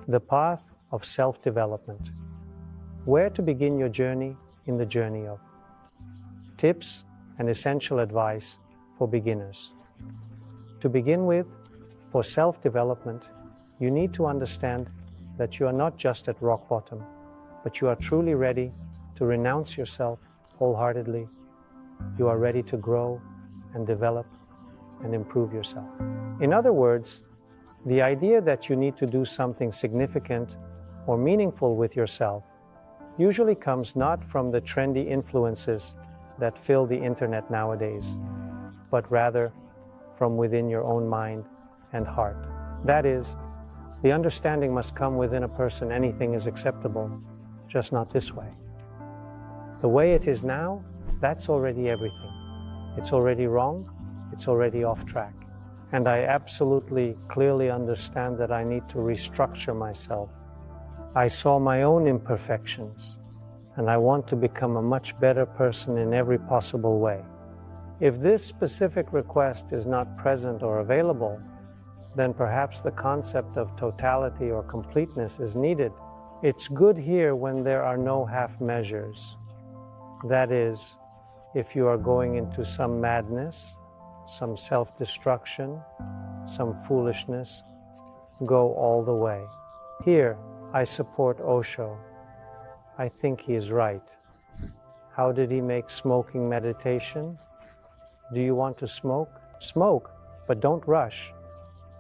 The path of self-development. Where to begin your journey in the journey of. Tips and essential advice for beginners. To begin with, for self-development, you need to understand that you are not just at rock bottom, but you are truly ready to renounce yourself wholeheartedly. You are ready to grow and develop and improve yourself. In other words, the idea that you need to do something significant or meaningful with yourself usually comes not from the trendy influences that fill the internet nowadays, but rather from within your own mind and heart. That is, the understanding must come within a person anything is acceptable, just not this way. The way it is now, that's already everything. It's already wrong, it's already off track. And I absolutely clearly understand that I need to restructure myself. I saw my own imperfections, and I want to become a much better person in every possible way. If this specific request is not present or available, then perhaps the concept of totality or completeness is needed. It's good here when there are no half measures. That is, if you are going into some madness, some self-destruction, some foolishness, go all the way. Here, I support Osho. I think he is right. How did he make smoking meditation? Do you want to smoke? Smoke, but don't rush.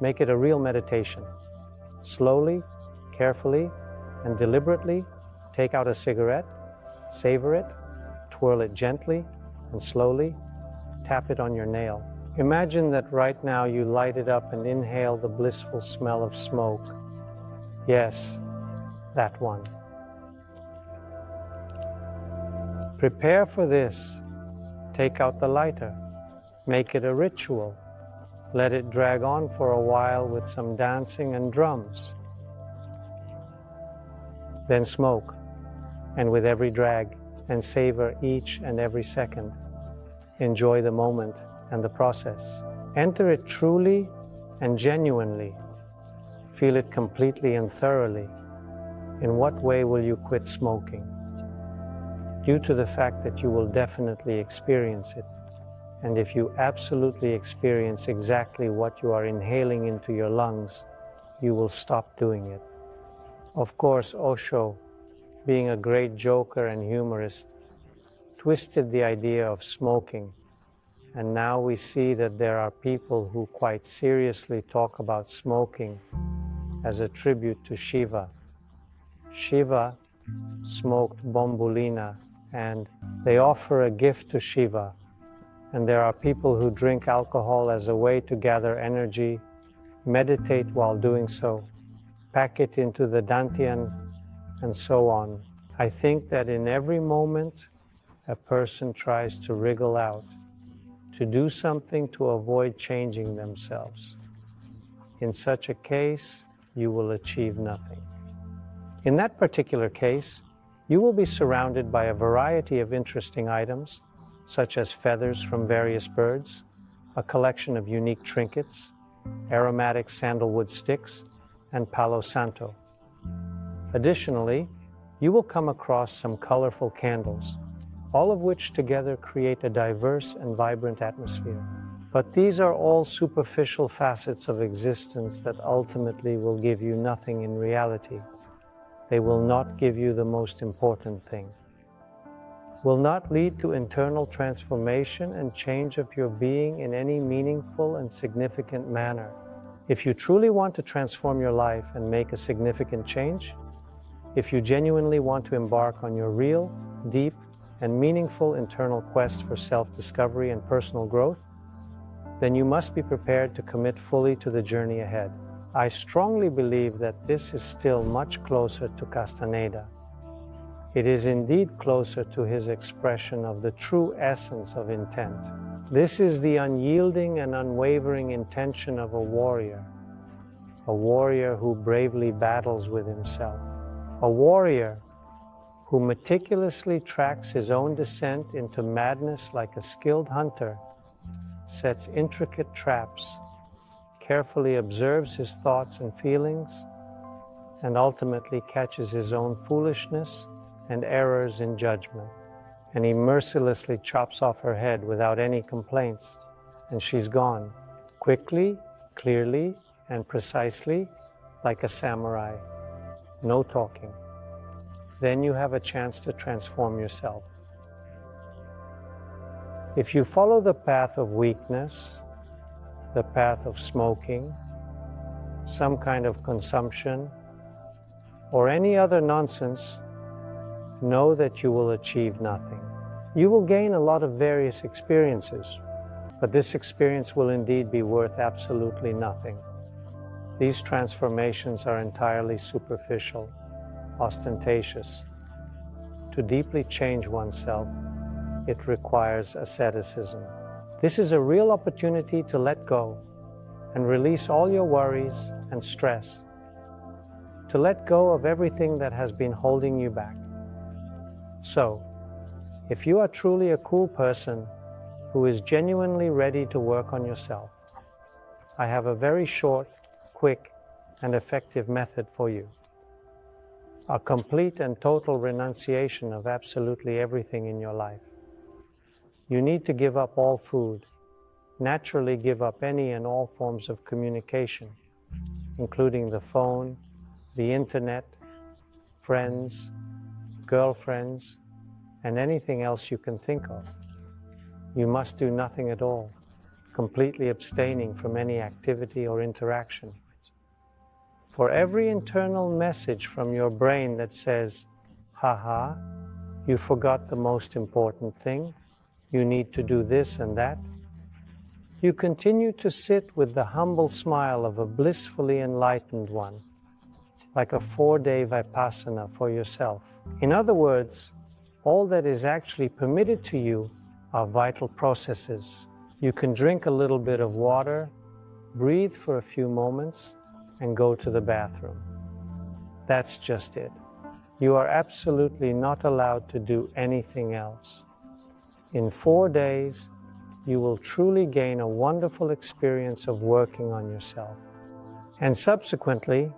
Make it a real meditation. Slowly, carefully, and deliberately take out a cigarette, savor it, twirl it gently and slowly, tap it on your nail. Imagine that right now you light it up and inhale the blissful smell of smoke. Yes, that one. Prepare for this. Take out the lighter. Make it a ritual. Let it drag on for a while with some dancing and drums. Then smoke, and with every drag, and savor each and every second. Enjoy the moment and the process. Enter it truly and genuinely. Feel it completely and thoroughly. In what way will you quit smoking? Due to the fact that you will definitely experience it. And if you absolutely experience exactly what you are inhaling into your lungs, you will stop doing it. Of course, Osho, being a great joker and humorist, twisted the idea of smoking. And now we see that there are people who quite seriously talk about smoking as a tribute to Shiva. Shiva smoked bombulina, and they offer a gift to Shiva. And there are people who drink alcohol as a way to gather energy, meditate while doing so, pack it into the dantian, and so on. I think that in every moment, a person tries to wriggle out, to do something to avoid changing themselves. In such a case, you will achieve nothing. In that particular case, you will be surrounded by a variety of interesting items, such as feathers from various birds, a collection of unique trinkets, aromatic sandalwood sticks, and Palo Santo. Additionally, you will come across some colorful candles, all of which together create a diverse and vibrant atmosphere. But these are all superficial facets of existence that ultimately will give you nothing in reality. They will not give you the most important thing. Will not lead to internal transformation and change of your being in any meaningful and significant manner. If you truly want to transform your life and make a significant change, if you genuinely want to embark on your real, deep, and meaningful internal quest for self-discovery and personal growth, then you must be prepared to commit fully to the journey ahead. I strongly believe that this is still much closer to Castaneda. It is indeed closer to his expression of the true essence of intent. This is the unyielding and unwavering intention of a warrior who bravely battles with himself, a warrior who meticulously tracks his own descent into madness like a skilled hunter, sets intricate traps, carefully observes his thoughts and feelings, and ultimately catches his own foolishness and errors in judgment. And he mercilessly chops off her head without any complaints, and she's gone, quickly, clearly, and precisely, like a samurai. No talking. Then you have a chance to transform yourself. If you follow the path of weakness, the path of smoking, some kind of consumption, or any other nonsense, know that you will achieve nothing. You will gain a lot of various experiences, but this experience will indeed be worth absolutely nothing. These transformations are entirely superficial, ostentatious. To deeply change oneself, it requires asceticism. This is a real opportunity to let go and release all your worries and stress, to let go of everything that has been holding you back. So, if you are truly a cool person who is genuinely ready to work on yourself, I have a very short, quick, and effective method for you. A complete and total renunciation of absolutely everything in your life. You need to give up all food, naturally give up any and all forms of communication, including the phone, the internet, friends, girlfriends, and anything else you can think of. You must do nothing at all, completely abstaining from any activity or interaction. For every internal message from your brain that says, "Haha, you forgot the most important thing, you need to do this and that," you continue to sit with the humble smile of a blissfully enlightened one, like a 4-day vipassana for yourself. In other words, all that is actually permitted to you are vital processes. You can drink a little bit of water, breathe for a few moments, and go to the bathroom. That's just it. You are absolutely not allowed to do anything else. In 4 days, you will truly gain a wonderful experience of working on yourself. And subsequently,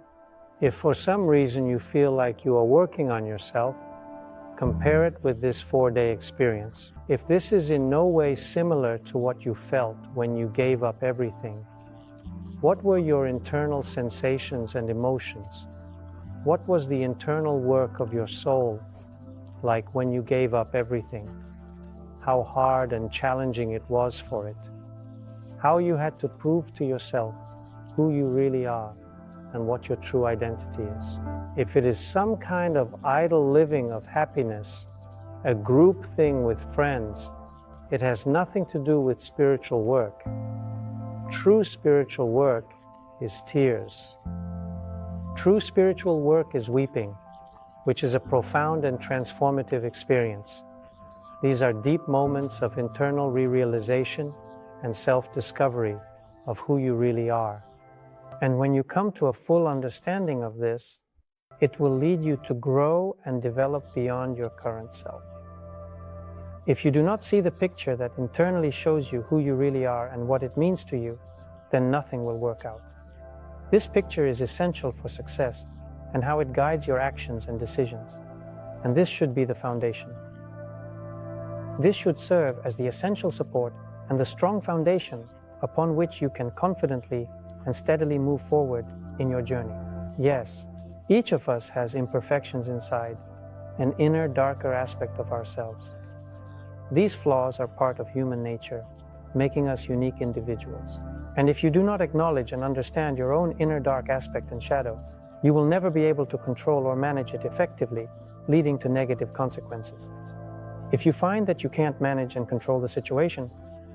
if for some reason you feel like you are working on yourself, compare it with this 4-day experience. If this is in no way similar to what you felt when you gave up everything, what were your internal sensations and emotions? What was the internal work of your soul like when you gave up everything? How hard and challenging it was for it? How you had to prove to yourself who you really are and what your true identity is. If it is some kind of idle living of happiness, a group thing with friends, it has nothing to do with spiritual work. True spiritual work is tears. True spiritual work is weeping, which is a profound and transformative experience. These are deep moments of internal re-realization and self-discovery of who you really are. And when you come to a full understanding of this, it will lead you to grow and develop beyond your current self. If you do not see the picture that internally shows you who you really are and what it means to you, then nothing will work out. This picture is essential for success and how it guides your actions and decisions. And this should be the foundation. This should serve as the essential support and the strong foundation upon which you can confidently and steadily move forward in your journey. Yes, each of us has imperfections inside, an inner, darker aspect of ourselves. These flaws are part of human nature, making us unique individuals. And if you do not acknowledge and understand your own inner dark aspect and shadow, you will never be able to control or manage it effectively, leading to negative consequences. If you find that you can't manage and control the situation,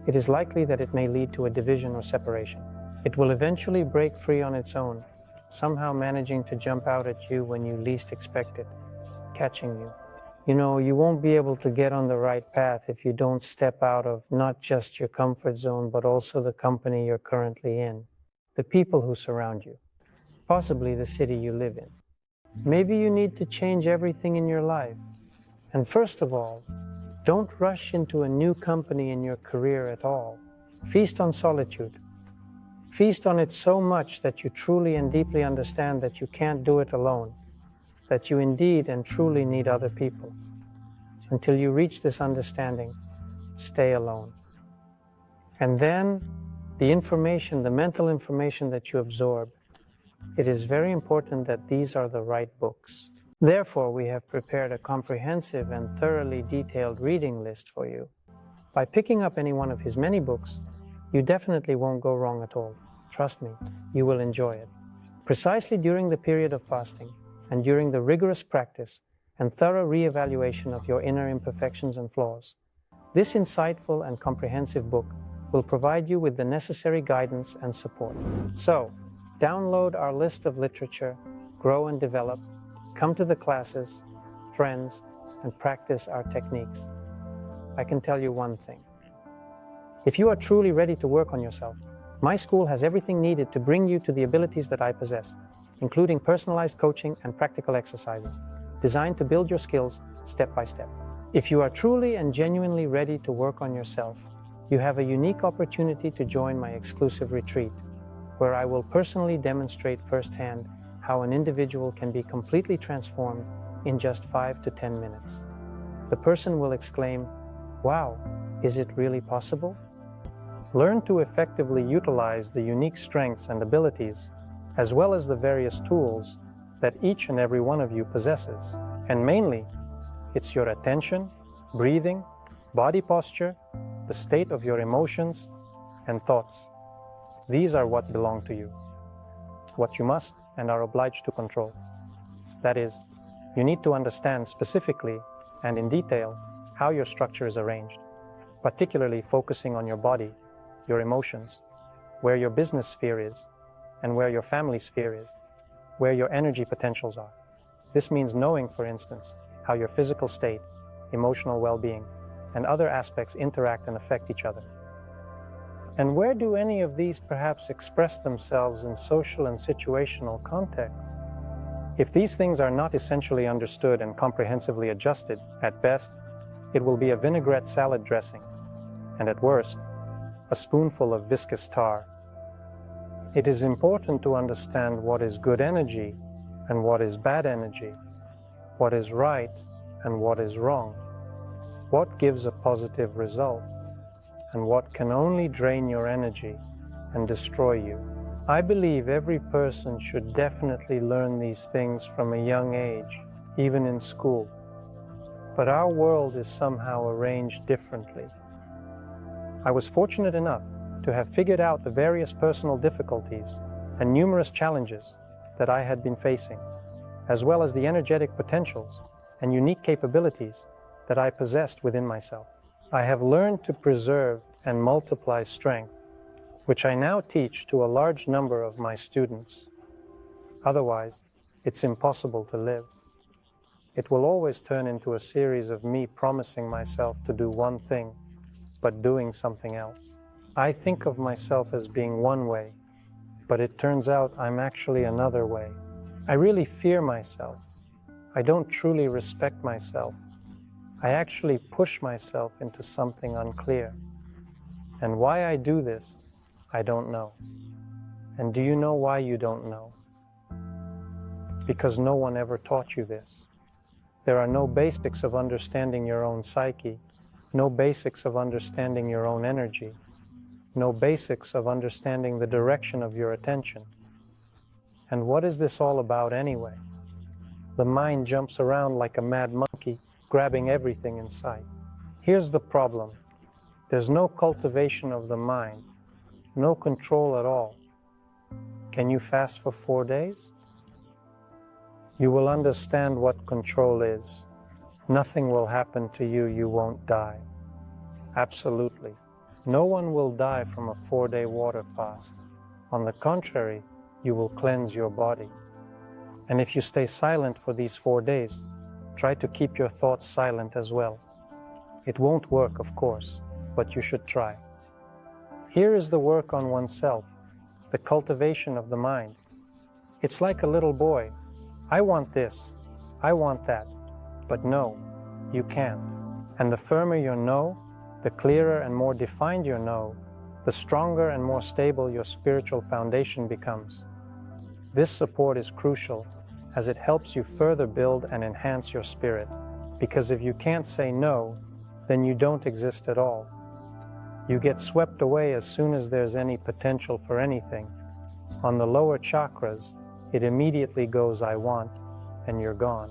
it is likely that it may lead to a division or separation. It will eventually break free on its own, somehow managing to jump out at you when you least expect it, catching you. You know, you won't be able to get on the right path if you don't step out of not just your comfort zone, but also the company you're currently in, the people who surround you, possibly the city you live in. Maybe you need to change everything in your life. And first of all, don't rush into a new company in your career at all. Feast on solitude. Feast on it so much that you truly and deeply understand that you can't do it alone, that you indeed and truly need other people. Until you reach this understanding, stay alone. And then the information, the mental information that you absorb, it is very important that these are the right books. Therefore, we have prepared a comprehensive and thoroughly detailed reading list for you. By picking up any one of his many books, you definitely won't go wrong at all. Trust me, you will enjoy it. Precisely during the period of fasting and during the rigorous practice and thorough re-evaluation of your inner imperfections and flaws, this insightful and comprehensive book will provide you with the necessary guidance and support. So, download our list of literature, grow and develop, come to the classes, friends, and practice our techniques. I can tell you one thing. If you are truly ready to work on yourself, my school has everything needed to bring you to the abilities that I possess, including personalized coaching and practical exercises, designed to build your skills step by step. If you are truly and genuinely ready to work on yourself, you have a unique opportunity to join my exclusive retreat, where I will personally demonstrate firsthand how an individual can be completely transformed in just 5 to 10 minutes. The person will exclaim, "Wow, is it really possible?" Learn to effectively utilize the unique strengths and abilities, as well as the various tools that each and every one of you possesses. And mainly, it's your attention, breathing, body posture, the state of your emotions and thoughts. These are what belong to you, what you must and are obliged to control. That is, you need to understand specifically and in detail how your structure is arranged, particularly focusing on your body, your emotions, where your business sphere is, and where your family sphere is, where your energy potentials are. This means knowing, for instance, how your physical state, emotional well-being, and other aspects interact and affect each other. And where do any of these perhaps express themselves in social and situational contexts? If these things are not essentially understood and comprehensively adjusted, at best, it will be a vinaigrette salad dressing, and at worst, a spoonful of viscous tar. It is important to understand what is good energy and what is bad energy, what is right and what is wrong, what gives a positive result, and what can only drain your energy and destroy you. I believe every person should definitely learn these things from a young age, even in school. But our world is somehow arranged differently. I was fortunate enough to have figured out the various personal difficulties and numerous challenges that I had been facing, as well as the energetic potentials and unique capabilities that I possessed within myself. I have learned to preserve and multiply strength, which I now teach to a large number of my students. Otherwise, it's impossible to live. It will always turn into a series of me promising myself to do one thing, but doing something else. I think of myself as being one way, but it turns out I'm actually another way. I really fear myself. I don't truly respect myself. I actually push myself into something unclear. And why I do this, I don't know. And do you know why you don't know? Because no one ever taught you this. There are no basics of understanding your own psyche, no basics of understanding your own energy, no basics of understanding the direction of your attention. And what is this all about anyway? The mind jumps around like a mad monkey, grabbing everything in sight. Here's the problem. There's no cultivation of the mind, no control at all. Can you fast for 4 days? You will understand what control is. Nothing will happen to you, you won't die. Absolutely. No one will die from a 4-day water fast. On the contrary, you will cleanse your body. And if you stay silent for these 4 days, try to keep your thoughts silent as well. It won't work, of course, but you should try. Here is the work on oneself, the cultivation of the mind. It's like a little boy. I want this, I want that, but no, you can't. And the firmer your no, the clearer and more defined your no, the stronger and more stable your spiritual foundation becomes. This support is crucial as it helps you further build and enhance your spirit, because if you can't say no, then you don't exist at all. You get swept away as soon as there's any potential for anything. On the lower chakras, it immediately goes, I want, and you're gone.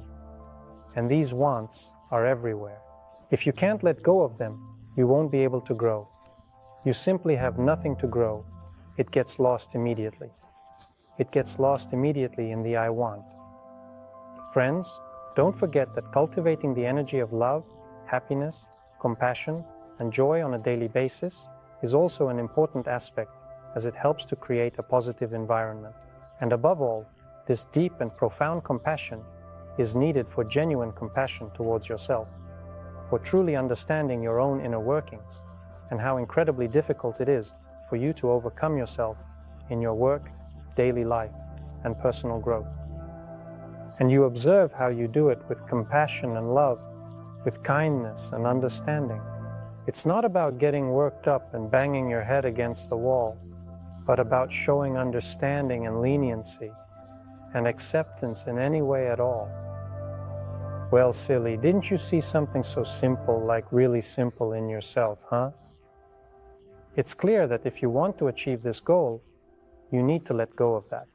And these wants are everywhere. If you can't let go of them, you won't be able to grow. You simply have nothing to grow. It gets lost immediately. It gets lost immediately in the I want. Friends, don't forget that cultivating the energy of love, happiness, compassion, and joy on a daily basis is also an important aspect, as it helps to create a positive environment. And above all, this deep and profound compassion is needed for genuine compassion towards yourself, for truly understanding your own inner workings, and how incredibly difficult it is for you to overcome yourself in your work, daily life, and personal growth. And you observe how you do it with compassion and love, with kindness and understanding. It's not about getting worked up and banging your head against the wall, but about showing understanding and leniency and acceptance in any way at all. Well, silly, didn't you see something so simple, like really simple in yourself, huh? It's clear that if you want to achieve this goal, you need to let go of that.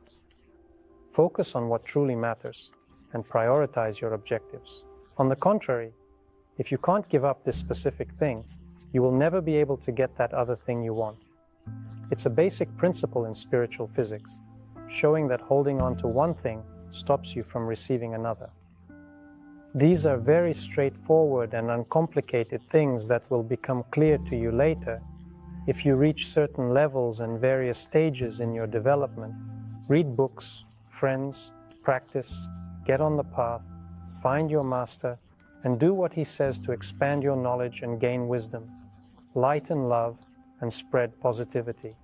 Focus on what truly matters and prioritize your objectives. On the contrary, if you can't give up this specific thing, you will never be able to get that other thing you want. It's a basic principle in spiritual physics, showing that holding on to one thing stops you from receiving another. These are very straightforward and uncomplicated things that will become clear to you later if you reach certain levels and various stages in your development. Read books, friends, practice, get on the path, find your master, and do what he says to expand your knowledge and gain wisdom, light and love, and spread positivity.